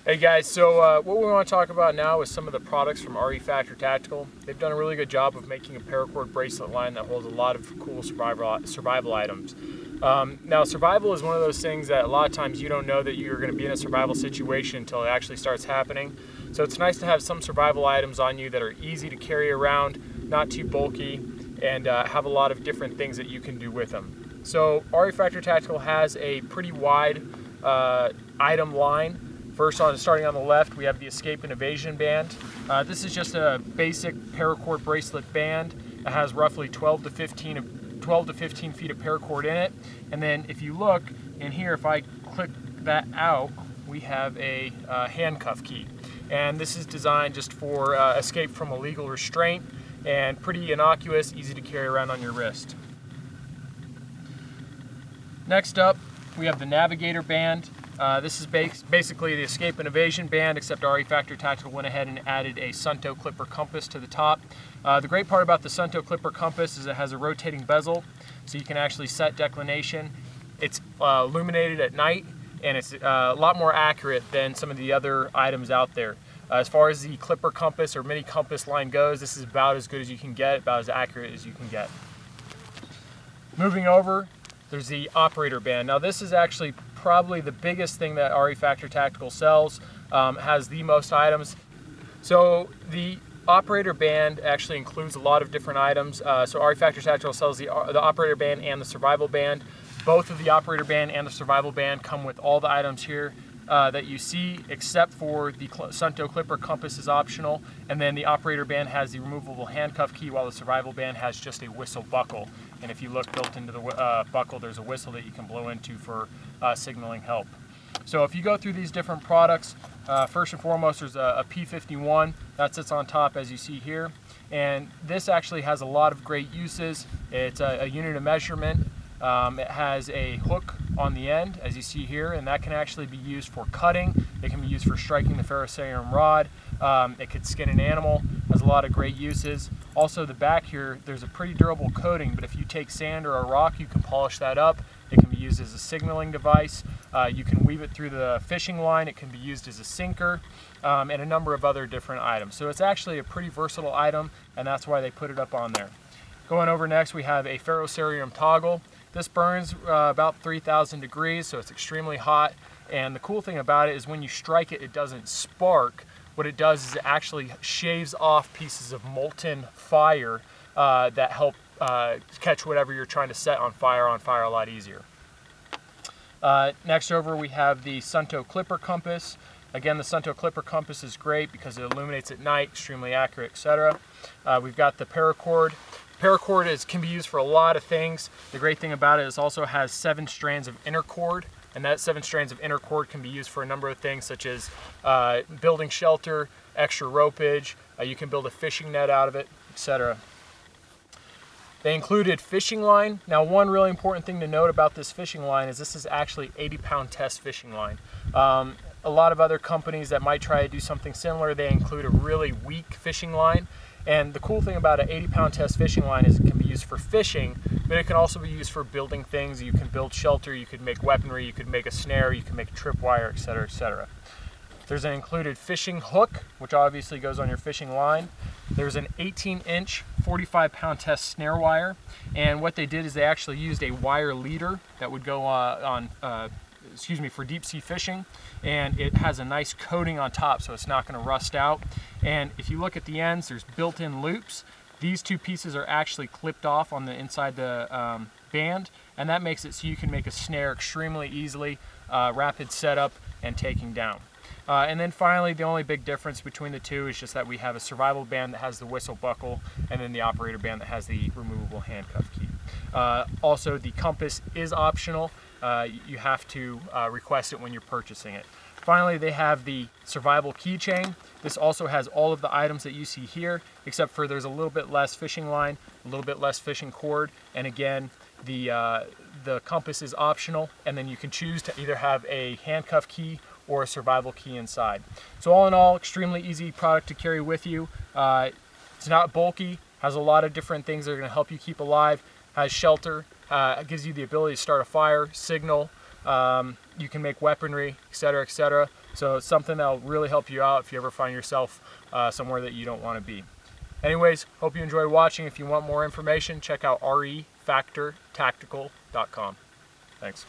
Hey guys, so what we want to talk about now is some of the products from REFactor Tactical. They've done a really good job of making a paracord bracelet line that holds a lot of cool survival items. Now survival is one of those things that a lot of times you don't know that you're going to be in a survival situation until it actually starts happening. So it's nice to have some survival items on you that are easy to carry around, not too bulky, and have a lot of different things that you can do with them. So REFactor Tactical has a pretty wide item line. First, starting on the left, we have the Escape and Evasion band. This is just a basic paracord bracelet band. It has roughly 12 to 15 feet of paracord in it. And then if you look in here, if I click that out, we have a handcuff key. And this is designed just for escape from illegal restraint, and pretty innocuous, easy to carry around on your wrist. Next up, we have the Navigator Band. This is basically the Escape and Evasion band, except REFactor Tactical went ahead and added a Sunto clipper compass to the top. The great part about the Sunto clipper compass is it has a rotating bezel, so you can actually set declination. It's illuminated at night, and it's a lot more accurate than some of the other items out there. As far as the clipper compass or mini compass line goes, this is about as good as you can get, about as accurate as you can get. Moving over, there's the Operator Band. Now this is actually probably the biggest thing that REFactor Tactical sells, has the most items. So the Operator Band actually includes a lot of different items. So REFactor Tactical sells the Operator Band and the Survival Band. Both of the Operator Band and the Survival Band come with all the items here that you see, except for the Sunto clipper compass is optional, and then the Operator Band has the removable handcuff key, while the Survival Band has just a whistle buckle. And if you look built into the buckle, there's a whistle that you can blow into for signaling help. So if you go through these different products, first and foremost there's a P51 that sits on top, as you see here, and this actually has a lot of great uses. It's a unit of measurement. It has a hook on the end, as you see here, and that can actually be used for cutting. It can be used for striking the ferrocerium rod. It could skin an animal. Has a lot of great uses. Also, the back here, there's a pretty durable coating, but if you take sand or a rock, you can polish that up. It can be used as a signaling device. You can weave it through the fishing line. It can be used as a sinker, and a number of other different items. So it's actually a pretty versatile item, and that's why they put it up on there. Going over next, we have a ferrocerium toggle. This burns about 3,000 degrees, so it's extremely hot. And the cool thing about it is when you strike it, it doesn't spark. What it does is it actually shaves off pieces of molten fire that help catch whatever you're trying to set on fire a lot easier. Next over, we have the Sunto clipper compass. Again, the Sunto clipper compass is great because it illuminates at night, extremely accurate, etc. We've got the paracord. Paracord can be used for a lot of things. The great thing about it is also has 7 strands of inner cord, and that 7 strands of inner cord can be used for a number of things, such as building shelter, extra ropage, you can build a fishing net out of it, etc. They included fishing line. Now, one really important thing to note about this fishing line is this is actually 80-pound test fishing line. A lot of other companies that might try to do something similar, they include a really weak fishing line. And the cool thing about an 80-pound test fishing line is it can be used for fishing, but it can also be used for building things. You can build shelter, you could make weaponry, you could make a snare, you can make a tripwire, etc., etc. There's an included fishing hook, which obviously goes on your fishing line. There's an 18-inch, 45-pound test snare wire, and what they did is they actually used a wire leader that would go for deep sea fishing, and it has a nice coating on top, so it's not going to rust out. And if you look at the ends, there's built-in loops. These 2 pieces are actually clipped off on the inside the band, and that makes it so you can make a snare extremely easily, rapid setup and taking down. And then finally, the only big difference between the two is just that we have a Survival Band that has the whistle buckle, and then the Operator Band that has the removable handcuff key. Also, the compass is optional. You have to request it when you're purchasing it. Finally, they have the survival keychain. This also has all of the items that you see here, except for there's a little bit less fishing line, a little bit less fishing cord, and again, the compass is optional, and then you can choose to either have a handcuff key or a survival key inside. So all in all, extremely easy product to carry with you. It's not bulky, has a lot of different things that are going to help you keep alive, has shelter, it gives you the ability to start a fire, signal, you can make weaponry, etc., etc. So it's something that'll really help you out if you ever find yourself somewhere that you don't want to be. Anyways, hope you enjoyed watching. If you want more information, check out REFactorTactical.com. Thanks.